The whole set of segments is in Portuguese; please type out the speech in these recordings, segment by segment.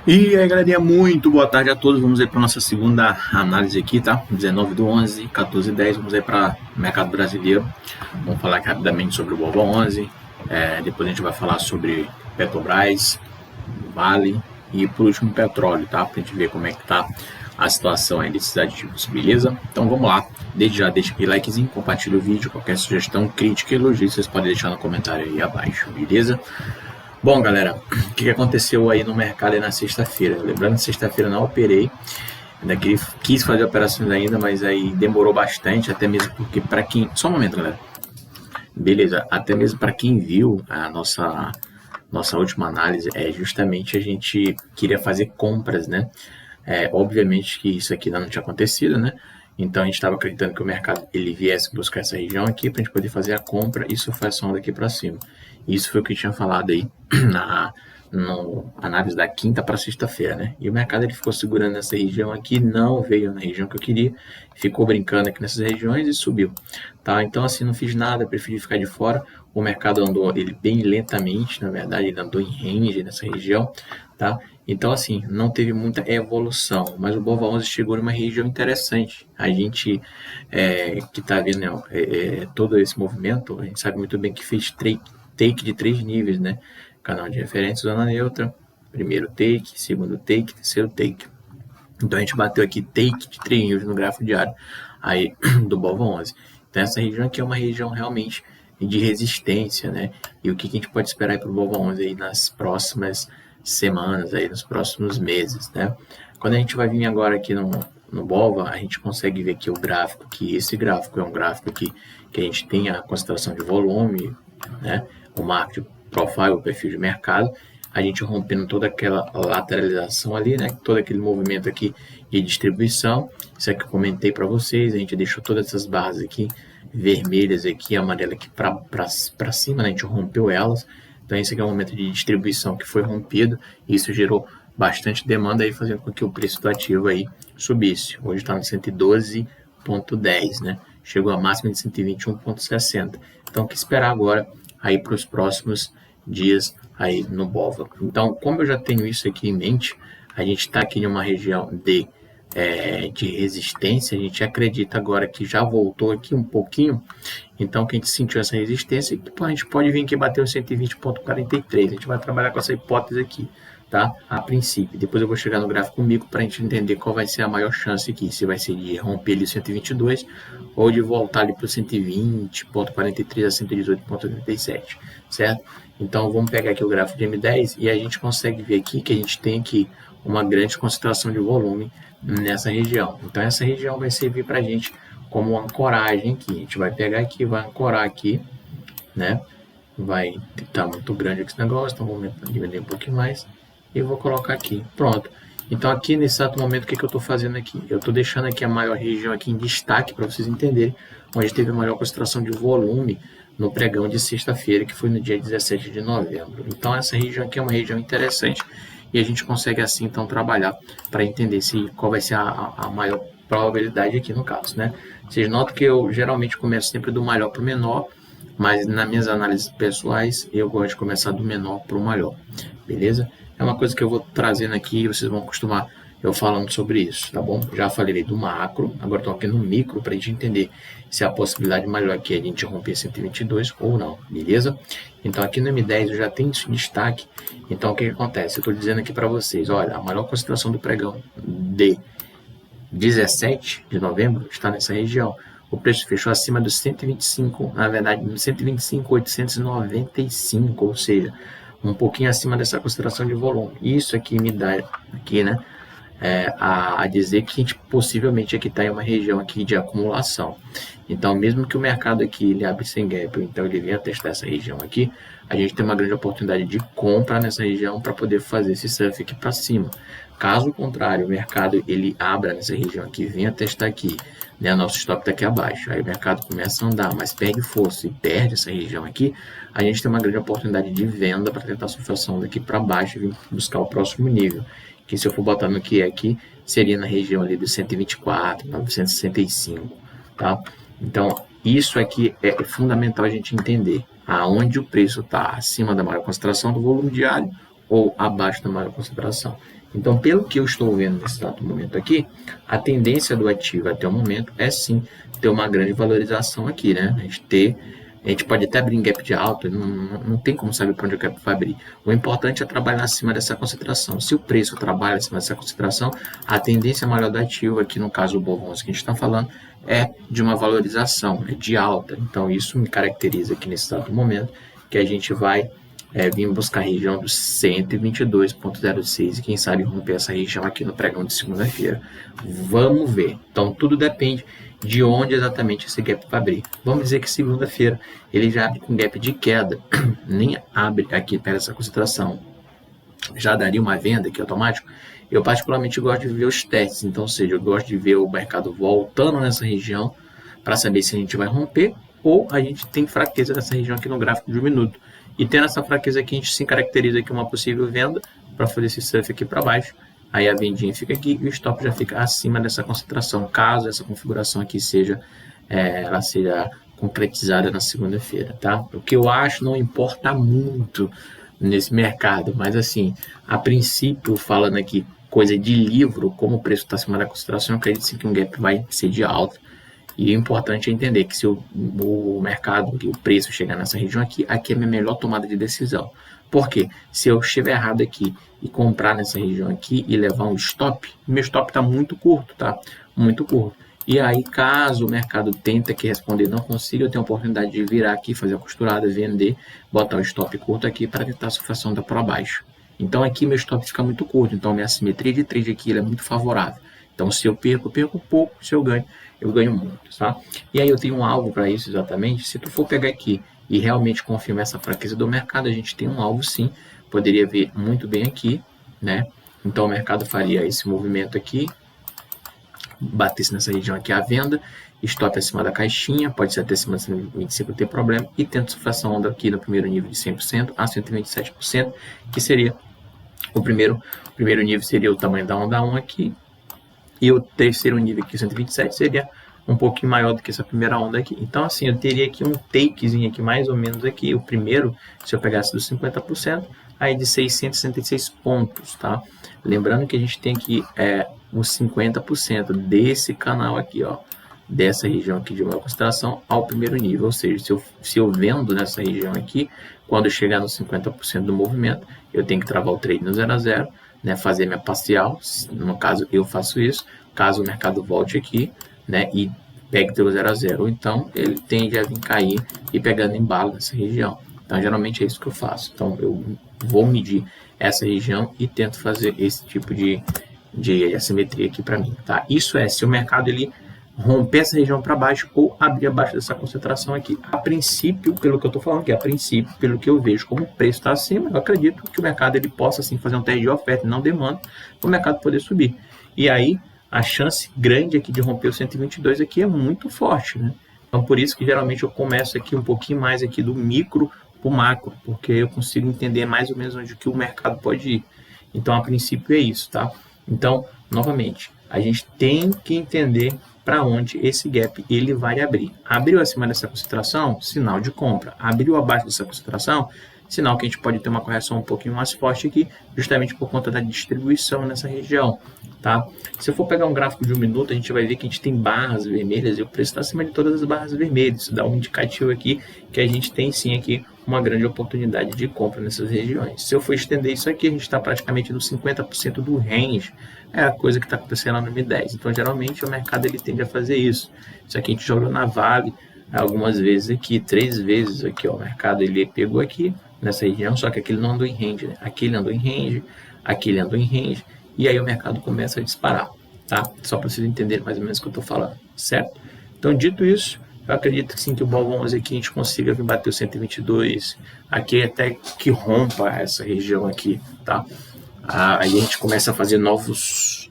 E aí, galerinha, muito boa tarde a todos. Vamos aí para nossa segunda análise aqui, tá? 19/11, 14/10. Vamos aí para o mercado brasileiro. Vamos falar aqui rapidamente sobre o Bova 11. Depois a gente vai falar sobre Petrobras, Vale e, por último, petróleo, tá? Para a gente ver como é que tá a situação aí desses ativos, beleza? Então vamos lá. Desde já deixa aquele likezinho, compartilha o vídeo. Qualquer sugestão, crítica e elogio, vocês podem deixar no comentário aí abaixo, beleza? Bom, galera, o que aconteceu aí no mercado aí na sexta-feira? Lembrando que sexta-feira não operei, ainda quis fazer operações ainda, mas aí demorou bastante, até mesmo porque para quem... Só um momento, galera. Beleza, até mesmo para quem viu a nossa última análise, justamente a gente queria fazer compras, né? Obviamente que isso aqui ainda não tinha acontecido, né? Então a gente estava acreditando que o mercado ele viesse buscar essa região aqui para a gente poder fazer a compra e surfar essa onda aqui para cima. Isso foi o que eu tinha falado aí na análise da quinta para sexta-feira, né? E o mercado ele ficou segurando nessa região aqui, não veio na região que eu queria, ficou brincando aqui nessas regiões e subiu, tá? Então assim não fiz nada, preferi ficar de fora. O mercado andou ele bem lentamente, na verdade ele andou em range nessa região, tá? Então, assim, não teve muita evolução, mas o Bova 11 chegou numa região interessante. A gente que está vendo todo esse movimento, a gente sabe muito bem que fez take de 3 níveis, né? Canal de referência, zona neutra, primeiro take, segundo take, terceiro take. Então, a gente bateu aqui take de 3 níveis no gráfico diário aí, do Bova 11. Então, essa região aqui é uma região realmente de resistência, né? E o que a gente pode esperar para o Bova 11 aí nas próximas semanas, aí nos próximos meses, né? Quando a gente vai vir agora aqui no Bova, a gente consegue ver aqui o gráfico, que esse gráfico é um gráfico que a gente tem a concentração de volume, né? O market profile, o perfil de mercado, a gente rompendo toda aquela lateralização ali, né? Todo aquele movimento aqui de distribuição. Isso aqui eu comentei para vocês, a gente deixou todas essas barras aqui vermelhas aqui, amarela aqui para cima, né? A gente rompeu elas. Então esse aqui é um momento de distribuição que foi rompido e isso gerou bastante demanda aí, fazendo com que o preço do ativo aí subisse. Hoje está no 112,10, né? Chegou a máxima de 121,60. Então o que esperar agora aí para os próximos dias aí no Bova. Então, como eu já tenho isso aqui em mente, a gente está aqui em uma região de resistência, a gente acredita agora que já voltou aqui um pouquinho, então que a gente sentiu essa resistência, a gente pode vir aqui bater o 120,43, a gente vai trabalhar com essa hipótese aqui, tá? A princípio, depois eu vou chegar no gráfico mico para a gente entender qual vai ser a maior chance aqui, se vai ser de romper ali o 122 ou de voltar ali para o 120,43 a 118,87, certo? Então vamos pegar aqui o gráfico de M10 e a gente consegue ver aqui que a gente tem aqui uma grande concentração de volume nessa região. Então essa região vai servir para a gente como ancoragem aqui. A gente vai pegar aqui, vai ancorar aqui, né? Vai estar muito grande esse negócio, então vou diminuir um pouquinho mais e vou colocar aqui. Pronto. Então aqui nesse exato momento, o que eu estou fazendo aqui? Eu estou deixando aqui a maior região aqui em destaque para vocês entenderem, onde teve a maior concentração de volume no pregão de sexta-feira, que foi no dia 17 de novembro. Então essa região aqui é uma região interessante e a gente consegue assim então trabalhar para entender qual vai ser a maior probabilidade aqui no caso, né? Vocês notam que eu geralmente começo sempre do maior para o menor, mas nas minhas análises pessoais eu gosto de começar do menor para o maior, beleza? É uma coisa que eu vou trazendo aqui e vocês vão acostumar eu falando sobre isso, tá bom? Já falei do macro, agora estou aqui no micro para a gente entender se a possibilidade maior aqui é a gente romper 122 ou não, beleza? Então aqui no M10 eu já tenho isso em destaque, então o que acontece? Eu estou dizendo aqui para vocês, olha, a maior concentração do pregão de 17 de novembro está nessa região. O preço fechou acima dos 125, na verdade, 125,895, ou seja, um pouquinho acima dessa consideração de volume. Isso aqui me dá aqui, né, a dizer que a gente possivelmente aqui está em uma região aqui de acumulação. Então, mesmo que o mercado aqui ele abre sem gap, então ele venha testar essa região aqui, a gente tem uma grande oportunidade de compra nessa região para poder fazer esse surf aqui para cima. Caso contrário, o mercado ele abra nessa região aqui, venha testar aqui, né, nosso stop está aqui abaixo, aí o mercado começa a andar, mas perde força e perde essa região aqui, a gente tem uma grande oportunidade de venda para tentar surfar essa onda aqui para baixo e vir buscar o próximo nível, que se eu for botar no que é aqui, seria na região ali dos 124, 965, tá? Então, isso aqui é fundamental a gente entender aonde o preço está acima da maior concentração do volume diário ou abaixo da maior concentração. Então, pelo que eu estou vendo nesse exato momento aqui, a tendência do ativo até o momento é sim ter uma grande valorização aqui, né? A gente pode até abrir em gap de alta, não tem como saber para onde o gap vai abrir. O importante é trabalhar acima dessa concentração. Se o preço trabalha acima dessa concentração, a tendência maior do ativo, aqui no caso o BOV11 que a gente está falando, é de uma valorização, é de alta. Então, isso me caracteriza aqui nesse exato momento, que a gente vai vir buscar a região dos 122,06 e quem sabe romper essa região aqui no pregão de segunda-feira. Vamos ver. Então, tudo depende de onde exatamente esse gap vai abrir. Vamos dizer que segunda-feira ele já abre com gap de queda, nem abre aqui perto dessa concentração. Já daria uma venda aqui automático. Eu particularmente gosto de ver os testes, então, ou seja, eu gosto de ver o mercado voltando nessa região para saber se a gente vai romper ou a gente tem fraqueza nessa região aqui no gráfico de 1 minuto. E tendo essa fraqueza aqui, a gente se caracteriza aqui uma possível venda para fazer esse surf aqui para baixo. Aí a vendinha fica aqui e o stop já fica acima dessa concentração, caso essa configuração aqui ela seja concretizada na segunda-feira, tá? O que eu acho não importa muito nesse mercado, mas assim, a princípio, falando aqui coisa de livro, como o preço está acima da concentração, eu acredito sim que um gap vai ser de alta. E o importante é entender que se o mercado, o preço chegar nessa região aqui, aqui é a minha melhor tomada de decisão. Por quê? Se eu estiver errado aqui e comprar nessa região aqui e levar um stop, meu stop está muito curto, tá? Muito curto. E aí, caso o mercado tente aqui responder e não consiga, eu tenho a oportunidade de virar aqui, fazer a costurada, vender, botar o stop curto aqui para tentar a sufração da para baixo. Então aqui meu stop fica muito curto, então minha simetria de trade aqui é muito favorável. Então se eu perco pouco, se eu ganho muito, tá? E aí eu tenho um alvo para isso exatamente. Se tu for pegar aqui e realmente confirmar essa fraqueza do mercado, a gente tem um alvo sim, poderia ver muito bem aqui, né? Então o mercado faria esse movimento aqui, batesse nessa região aqui a venda, stop acima da caixinha, pode ser até acima de 125, não tem problema, e tenta sofrer essa onda aqui no primeiro nível de 100% a 127%, que seria o primeiro nível seria o tamanho da onda 1 aqui, e o terceiro nível aqui, 127, seria um pouquinho maior do que essa primeira onda aqui. Então, assim, eu teria aqui um takezinho aqui, mais ou menos aqui, o primeiro, se eu pegasse dos 50%, aí de 666 pontos, tá? Lembrando que a gente tem aqui os 50% desse canal aqui, ó, dessa região aqui de maior concentração ao primeiro nível, ou seja, se eu vendo nessa região aqui, quando eu chegar nos 50% do movimento, eu tenho que travar o trade no 0 a 0, né, fazer minha parcial, no caso eu faço isso, caso o mercado volte aqui, né, e pegue pelo 0 a 0, ou então ele tende a vir cair e pegando embalo nessa região. Então geralmente é isso que eu faço. Então eu vou medir essa região e tento fazer esse tipo de assimetria aqui para mim, tá? Isso é se o mercado ele romper essa região para baixo ou abrir abaixo dessa concentração aqui. A princípio, pelo que eu estou falando aqui, a princípio, pelo que eu vejo como o preço está acima, eu acredito que o mercado ele possa assim fazer um teste de oferta e não demanda para o mercado poder subir. E aí a chance grande aqui de romper o 122 aqui é muito forte, né? Então por isso que geralmente eu começo aqui um pouquinho mais aqui do micro para o macro, porque eu consigo entender mais ou menos onde que o mercado pode ir. Então a princípio é isso, tá? Então, novamente, a gente tem que entender para onde esse gap ele vai abrir. Abriu acima dessa concentração, sinal de compra. Abriu abaixo dessa concentração, sinal que a gente pode ter uma correção um pouquinho mais forte aqui, justamente por conta da distribuição nessa região, tá? Se eu for pegar um gráfico de 1 minuto, a gente vai ver que a gente tem barras vermelhas e o preço está acima de todas as barras vermelhas. Isso dá um indicativo aqui que a gente tem sim aqui uma grande oportunidade de compra nessas regiões. Se eu for estender isso aqui, a gente está praticamente nos 50% do range, é a coisa que está acontecendo lá no M10. Então, geralmente, o mercado ele tende a fazer isso. Isso aqui a gente jogou na Vale algumas vezes aqui, 3 vezes aqui, ó, o mercado ele pegou aqui nessa região, só que aqui ele não andou em range, né? Aqui ele andou em range, aqui ele andou em range, e aí o mercado começa a disparar, tá? Só para vocês entenderem mais ou menos o que eu estou falando, certo? Então, dito isso, eu acredito sim que o BOV11 aqui a gente consiga vir bater o 122, aqui até que rompa essa região aqui, tá? Aí a gente começa a fazer novos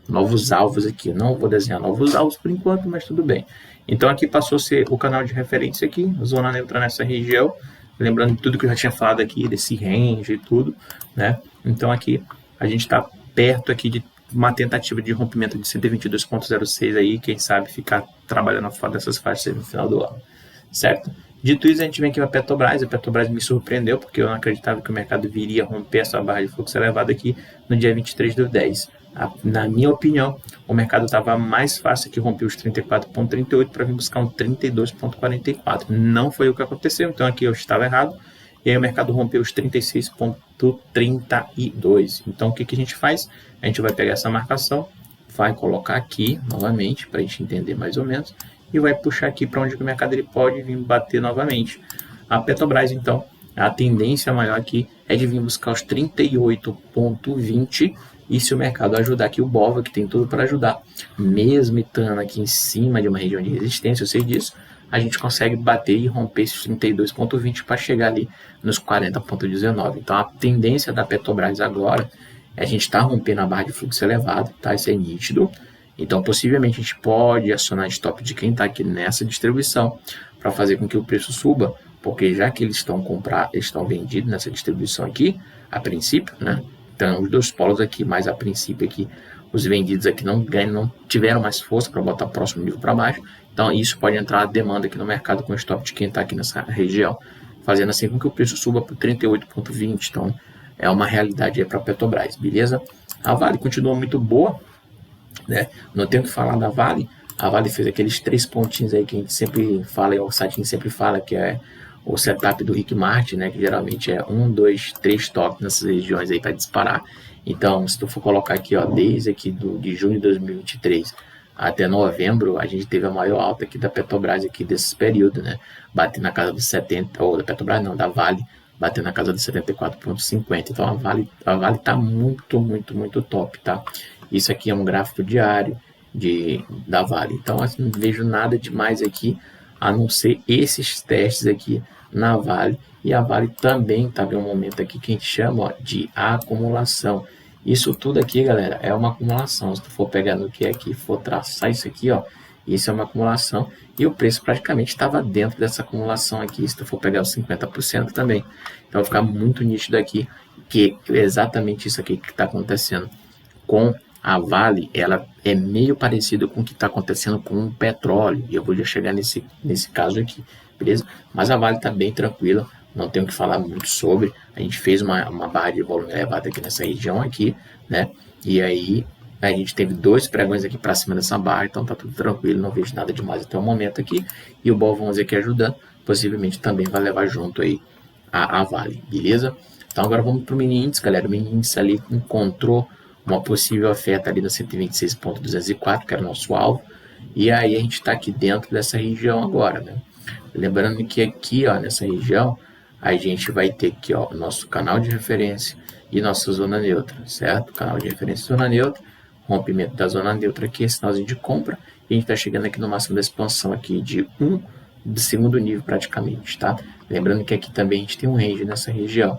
alvos aqui. Não vou desenhar novos alvos por enquanto, mas tudo bem. Então aqui passou a ser o canal de referência aqui, zona neutra nessa região. Lembrando tudo que eu já tinha falado aqui, desse range e tudo, né? Então aqui a gente está perto aqui de uma tentativa de rompimento de 122,06 aí, quem sabe ficar trabalhando fora dessas faixas no final do ano, certo? Dito isso, a gente vem aqui para a Petrobras me surpreendeu, porque eu não acreditava que o mercado viria romper essa barra de fluxo elevado aqui no dia 23/10. Na minha opinião, o mercado estava mais fácil que romper os 34,38 para vir buscar um 32,44. Não foi o que aconteceu, então aqui eu estava errado. E aí o mercado rompeu os 36,32. Então o que a gente faz? A gente vai pegar essa marcação, vai colocar aqui novamente, para a gente entender mais ou menos, e vai puxar aqui para onde o mercado ele pode vir bater novamente. A Petrobras, então, a tendência maior aqui é de vir buscar os 38,20, e se o mercado ajudar aqui o BOVA, que tem tudo para ajudar, mesmo estando aqui em cima de uma região de resistência, eu sei disso, a gente consegue bater e romper esses 32,20 para chegar ali nos 40,19. Então a tendência da Petrobras agora é a gente estar rompendo a barra de fluxo elevado, tá? Isso é nítido. Então possivelmente a gente pode acionar stop de quem está aqui nessa distribuição para fazer com que o preço suba, porque já que eles estão vendidos nessa distribuição aqui, a princípio, né? Então os dois polos aqui, mas a princípio aqui os vendidos aqui não tiveram mais força para botar próximo nível para baixo. Então isso pode entrar a demanda aqui no mercado com o stop de quem está aqui nessa região, fazendo assim com que o preço suba para 38,20. Então é uma realidade aí para a Petrobras, beleza? A Vale continua muito boa, né? Não tenho que falar da Vale. A Vale fez aqueles 3 pontinhos aí que a gente sempre fala, e o Satin sempre fala, que é o setup do Rick Martin, né? Que geralmente é 1, 2, 3 toques nessas regiões aí para disparar. Então, se tu for colocar aqui, ó, desde aqui de junho de 2023 até novembro, a gente teve a maior alta aqui da Petrobras aqui desse período, né? Batendo na casa dos 70, ou da Petrobras não, da Vale, batendo na casa dos 74,50. Então a Vale tá muito, muito, muito top, tá? Isso aqui é um gráfico diário da Vale. Então assim, não vejo nada demais aqui, a não ser esses testes aqui na Vale. E a Vale também tá em um momento aqui que a gente chama, ó, de acumulação. Isso tudo aqui, galera, é uma acumulação. Se tu for pegar no que aqui, for traçar isso aqui, ó, isso é uma acumulação. E o preço praticamente estava dentro dessa acumulação aqui, se tu for pegar os 50% também. Então vai ficar muito nítido aqui que exatamente isso aqui que está acontecendo com a Vale, ela é meio parecido com o que está acontecendo com o petróleo. E eu vou já chegar nesse caso aqui, beleza? Mas a Vale está bem tranquila. Não tenho que falar muito sobre. A gente fez uma barra de volume elevada aqui nessa região aqui, né? E aí a gente teve 2 pregões aqui para cima dessa barra, então tá tudo tranquilo, não vejo nada demais até o momento aqui. E o BOV11 aqui ajudando, possivelmente também vai levar junto aí a Vale, beleza? Então agora vamos para o mini índice, galera. O mini índice ali encontrou uma possível oferta ali no 126,204, que era o nosso alvo. E aí a gente está aqui dentro dessa região agora, né? Lembrando que aqui, ó, nessa região, a gente vai ter aqui, ó, o nosso canal de referência e nossa zona neutra, certo? Canal de referência e zona neutra, rompimento da zona neutra aqui, sinalzinho de compra, e a gente está chegando aqui no máximo da expansão aqui de do segundo nível praticamente, tá? Lembrando que aqui também a gente tem um range nessa região.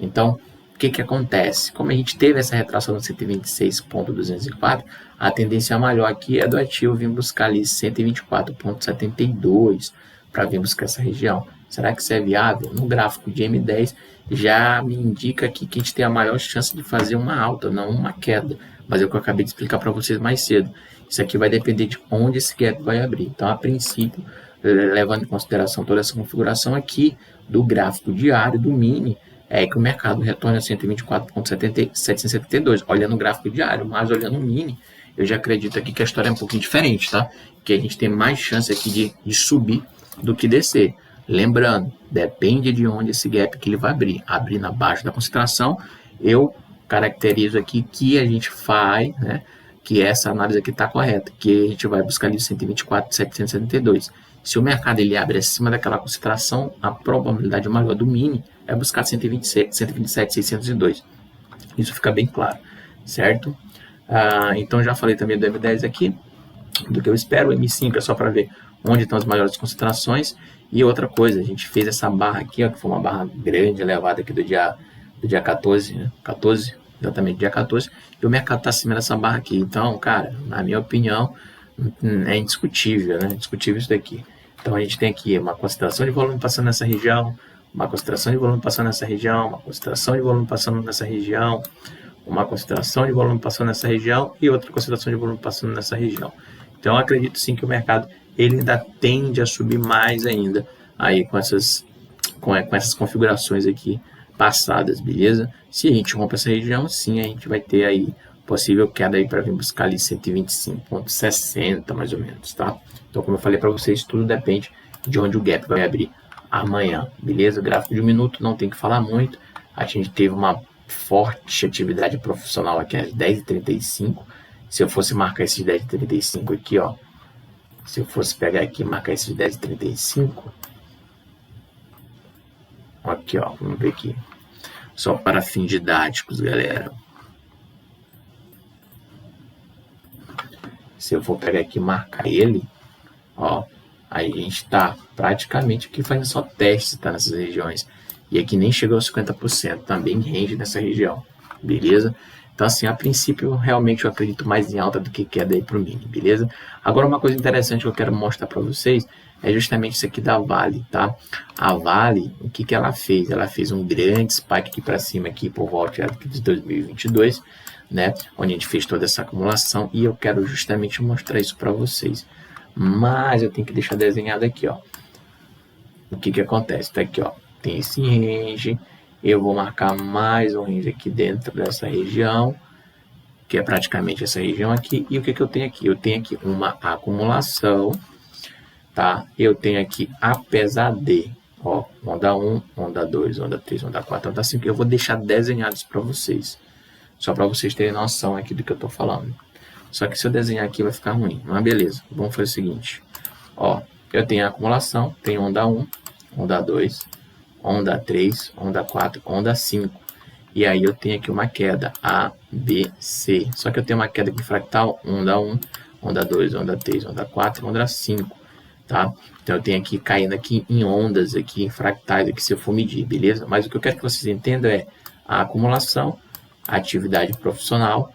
Então, o que acontece? Como a gente teve essa retração no 126,204, a tendência maior aqui é do ativo vir buscar ali 124,72 para vir buscar essa região. Será que isso é viável? No gráfico de M10 já me indica aqui que a gente tem a maior chance de fazer uma alta, não uma queda. Mas é o que eu acabei de explicar para vocês mais cedo. Isso aqui vai depender de onde esse gap vai abrir. Então, a princípio, levando em consideração toda essa configuração aqui do gráfico diário, do mini, é que o mercado retorna a 124,772, olhando o gráfico diário, mas olhando o mini, eu já acredito aqui que a história é um pouquinho diferente, tá? Que a gente tem mais chance aqui de subir do que descer. Lembrando, depende de onde esse gap que ele vai abrir. Abrir na baixa da concentração, eu caracterizo aqui que a gente faz, né? Que essa análise aqui está correta, que a gente vai buscar ali 124,772. Se o mercado ele abre acima daquela concentração, a probabilidade maior do mini é buscar 127,602. Isso fica bem claro, certo? Então já falei também do M10 aqui, do que eu espero. O M5 é só para ver onde estão as maiores concentrações. E outra coisa, a gente fez essa barra aqui, ó, que foi uma barra grande, elevada aqui do dia 14, né? 14, exatamente, dia 14, e o mercado está acima dessa barra aqui. Então, cara, na minha opinião, é indiscutível, né? Indiscutível isso daqui. Então, a gente tem aqui uma concentração de volume passando nessa região, uma concentração de volume passando nessa região, uma concentração de volume passando nessa região, uma concentração de volume passando nessa região e outra concentração de volume passando nessa região. Então, eu acredito sim que o mercado ele ainda tende a subir mais ainda aí com essas configurações aqui passadas, beleza? Se a gente rompe essa região, sim, a gente vai ter aí possível queda aí para vir buscar ali 125,60 mais ou menos, tá? Então, como eu falei para vocês, tudo depende de onde o gap vai abrir amanhã, beleza? Gráfico de um minuto, não tem que falar muito. A gente teve uma forte atividade profissional aqui às 10h35. Se eu fosse marcar esses 10h35 aqui, ó, se eu fosse pegar aqui e marcar esses 10h35, aqui, ó, vamos ver aqui, só para fins didáticos, galera. Se eu for pegar aqui e marcar ele, ó, aí a gente tá praticamente aqui fazendo só teste, tá, nessas regiões. E aqui nem chegou aos 50%, também rende nessa região, beleza? Então, assim, a princípio, realmente eu acredito mais em alta do que queda aí pro mini, beleza? Agora, uma coisa interessante que eu quero mostrar para vocês é justamente isso aqui da Vale, tá? A Vale, o que que ela fez? Ela fez um grande spike aqui para cima, aqui por volta de 2022, né? Onde a gente fez toda essa acumulação e eu quero justamente mostrar isso para vocês. Mas eu tenho que deixar desenhado aqui, ó. O que que acontece? Tá aqui, ó. Tem esse range. Eu vou marcar mais um range aqui dentro dessa região, que é praticamente essa região aqui. E o que que eu tenho aqui? Eu tenho aqui uma acumulação, tá? Eu tenho aqui, apesar de, ó, onda 1, onda 2, onda 3, onda 4, onda 5. Eu vou deixar desenhados para vocês, só para vocês terem noção aqui do que eu tô falando. Só que se eu desenhar aqui vai ficar ruim, mas beleza. Vamos fazer o seguinte, ó, eu tenho a acumulação, tenho onda 1, onda 2, onda 3, onda 4, onda 5. E aí eu tenho aqui uma queda, A, B, C. Só que eu tenho uma queda aqui fractal, onda 1, onda 2, onda 3, onda 4, onda 5. Tá? Então eu tenho aqui caindo aqui em ondas, aqui em fractais, aqui se eu for medir, beleza? Mas o que eu quero que vocês entendam é a acumulação, a atividade profissional,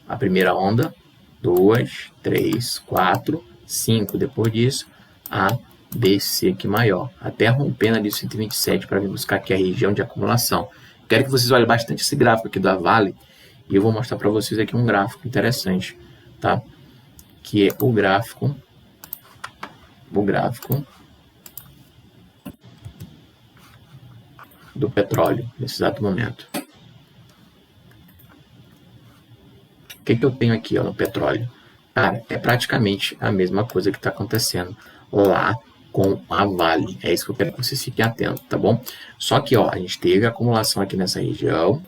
a primeira onda, 2, 3, 4, 5. Depois disso, A, B, C aqui maior, até rompendo ali 127 para vir buscar aqui a região de acumulação. Quero que vocês olhem bastante esse gráfico aqui da Vale e eu vou mostrar para vocês aqui um gráfico interessante, tá? Que é o gráfico do petróleo nesse exato momento. O que que eu tenho aqui, ó, no petróleo? Cara, é praticamente a mesma coisa que está acontecendo lá com a Vale. É isso que eu quero que vocês fiquem atentos, tá bom? Só que, ó, a gente teve a acumulação aqui nessa região.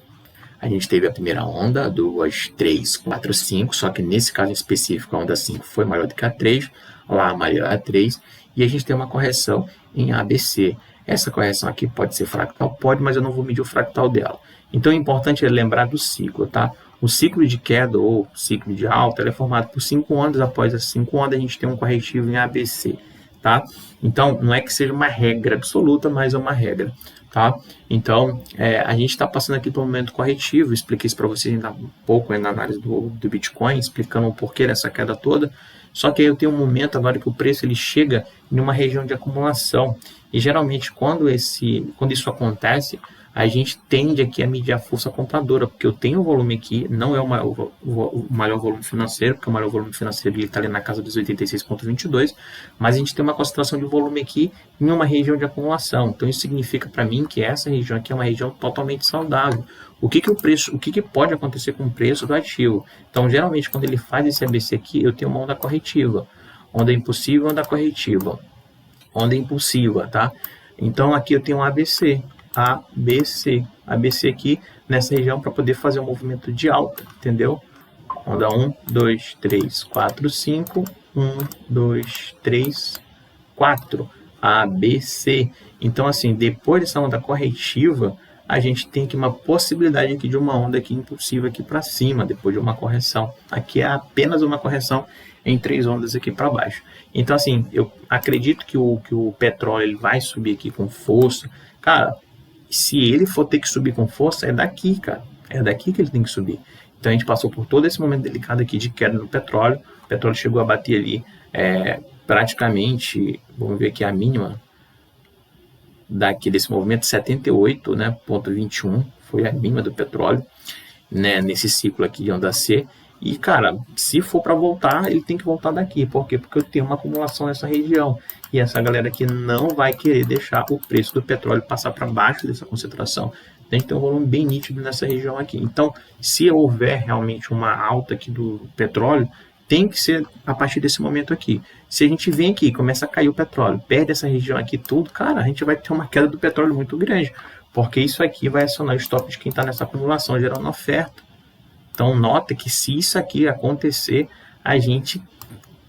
A gente teve a primeira onda, 2, 3, 4, 5. Só que nesse caso específico, a onda 5 foi maior do que a 3. Lá, a maior a 3. E a gente tem uma correção em ABC. Essa correção aqui pode ser fractal? Pode, mas eu não vou medir o fractal dela. Então, o importante é lembrar do ciclo, tá? O ciclo de queda ou ciclo de alta ele é formado por 5 ondas. Após as 5 ondas, a gente tem um corretivo em ABC. Tá? Então, não é que seja uma regra absoluta, mas é uma regra, tá? Então, a gente está passando aqui por um momento corretivo, expliquei isso para vocês ainda um pouco na análise do Bitcoin, explicando o porquê dessa queda toda, só que aí eu tenho um momento agora que o preço ele chega em uma região de acumulação, e geralmente quando isso acontece, a gente tende aqui a medir a força compradora, porque eu tenho o volume aqui, não é o maior volume financeiro, porque o maior volume financeiro está ali na casa dos 86,22, mas a gente tem uma concentração de volume aqui em uma região de acumulação. Então isso significa para mim que essa região aqui é uma região totalmente saudável. O que pode acontecer com o preço do ativo? Então geralmente quando ele faz esse ABC aqui, eu tenho uma onda corretiva, onda impulsiva, onda corretiva, onda impulsiva, tá? Então aqui eu tenho um ABC. ABC aqui nessa região para poder fazer um movimento de alta, entendeu? Onda 1, 2, 3, 4, 5, 1, 2, 3, 4, ABC. Então, assim, depois dessa onda corretiva, a gente tem aqui uma possibilidade aqui de uma onda aqui impulsiva aqui para cima, depois de uma correção. Aqui é apenas uma correção em 3 ondas aqui para baixo. Então, assim, eu acredito que o petróleo ele vai subir aqui com força. Cara, se ele for ter que subir com força, é daqui, cara. É daqui que ele tem que subir. Então, a gente passou por todo esse momento delicado aqui de queda no petróleo. O petróleo chegou a bater ali praticamente, vamos ver aqui a mínima daqui desse movimento, 78, né, ponto 21, foi a mínima do petróleo, né, nesse ciclo aqui de onda C. E, cara, se for para voltar, ele tem que voltar daqui. Por quê? Porque eu tenho uma acumulação nessa região. E essa galera aqui não vai querer deixar o preço do petróleo passar para baixo dessa concentração. Tem que ter um volume bem nítido nessa região aqui. Então, se houver realmente uma alta aqui do petróleo, tem que ser a partir desse momento aqui. Se a gente vem aqui, começa a cair o petróleo, perde essa região aqui tudo, cara, a gente vai ter uma queda do petróleo muito grande. Porque isso aqui vai acionar o stop de quem está nessa acumulação, gerando oferta. Então, nota que se isso aqui acontecer, a gente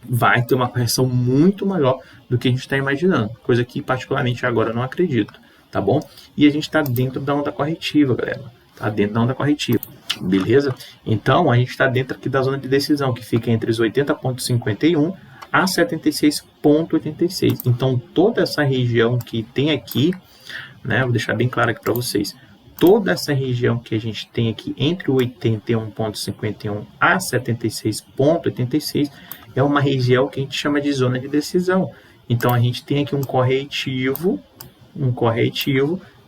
vai ter uma correção muito maior do que a gente está imaginando. Coisa que, particularmente, agora eu não acredito, tá bom? E a gente está dentro da onda corretiva, galera. Está dentro da onda corretiva, beleza? Então, a gente está dentro aqui da zona de decisão, que fica entre os 80,51 a 76,86. Então, toda essa região que tem aqui, né, vou deixar bem claro aqui para vocês, toda essa região que a gente tem aqui entre o 81,51 a 76,86 é uma região que a gente chama de zona de decisão. Então, a gente tem aqui um corretivo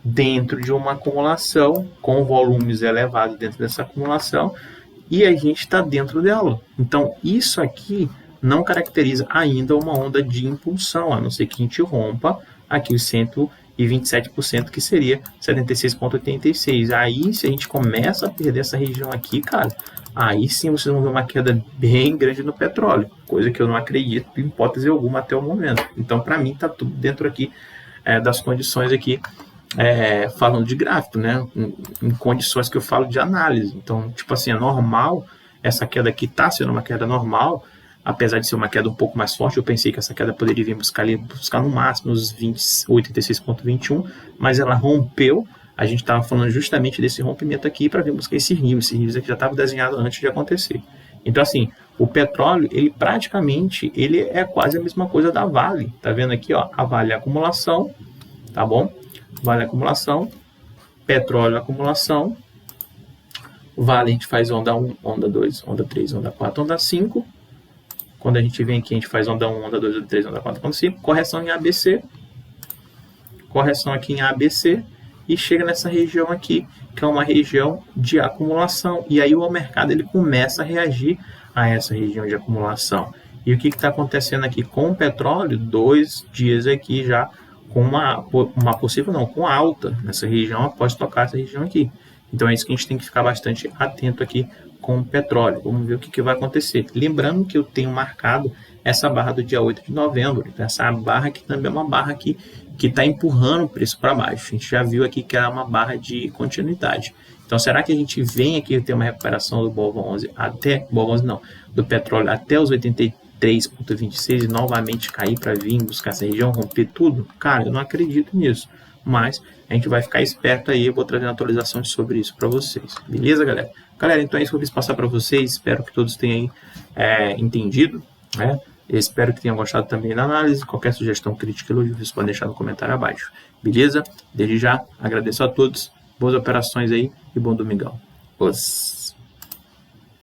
dentro de uma acumulação, com volumes elevados dentro dessa acumulação, e a gente está dentro dela. Então, isso aqui não caracteriza ainda uma onda de impulsão, a não ser que a gente rompa aqui os 127%, que seria 76,86. Aí, se a gente começa a perder essa região aqui, cara, aí sim vocês vão ver uma queda bem grande no petróleo, coisa que eu não acredito em hipótese alguma até o momento. Então, para mim, está tudo dentro aqui das condições aqui, falando de gráfico, né? Em condições que eu falo de análise. Então, tipo assim, é normal, essa queda aqui está sendo uma queda normal, apesar de ser uma queda um pouco mais forte. Eu pensei que essa queda poderia vir buscar no máximo os 86,21, mas ela rompeu. A gente estava falando justamente desse rompimento aqui para vir buscar esses níveis aqui já estavam desenhados antes de acontecer. Então, assim, o petróleo, ele praticamente, ele é quase a mesma coisa da Vale. Tá vendo aqui, ó, a Vale é acumulação, tá bom? Vale acumulação, petróleo acumulação, Vale a gente faz onda 1, onda 2, onda 3, onda 4, onda 5. Quando a gente vem aqui, a gente faz onda 1, onda 2, onda 3, onda 4, onda 5. Correção em ABC. Correção aqui em ABC. E chega nessa região aqui, que é uma região de acumulação. E aí o mercado ele começa a reagir a essa região de acumulação. E o que está acontecendo aqui com o petróleo? 2 dias aqui já com uma possível, não, com alta nessa região após tocar essa região aqui. Então é isso que a gente tem que ficar bastante atento aqui com o petróleo. Vamos ver o que vai acontecer. Lembrando que eu tenho marcado essa barra do dia 8 de novembro. Então, essa barra aqui também é uma barra aqui que está empurrando o preço para baixo. A gente já viu aqui que é uma barra de continuidade. Então, será que a gente vem aqui ter uma recuperação do Bovon 11 até, Bovon 11 não, do petróleo até os 83,26 e novamente cair para vir buscar essa região, romper tudo? Cara, eu não acredito nisso. Mas a gente vai ficar esperto aí, eu vou trazer atualizações sobre isso para vocês. Beleza, galera? Galera, então é isso que eu quis passar para vocês. Espero que todos tenham entendido, né? Eu espero que tenham gostado também da análise. Qualquer sugestão, crítica, elogio, vocês podem deixar no comentário abaixo. Beleza? Desde já, agradeço a todos. Boas operações aí e bom domingão. Os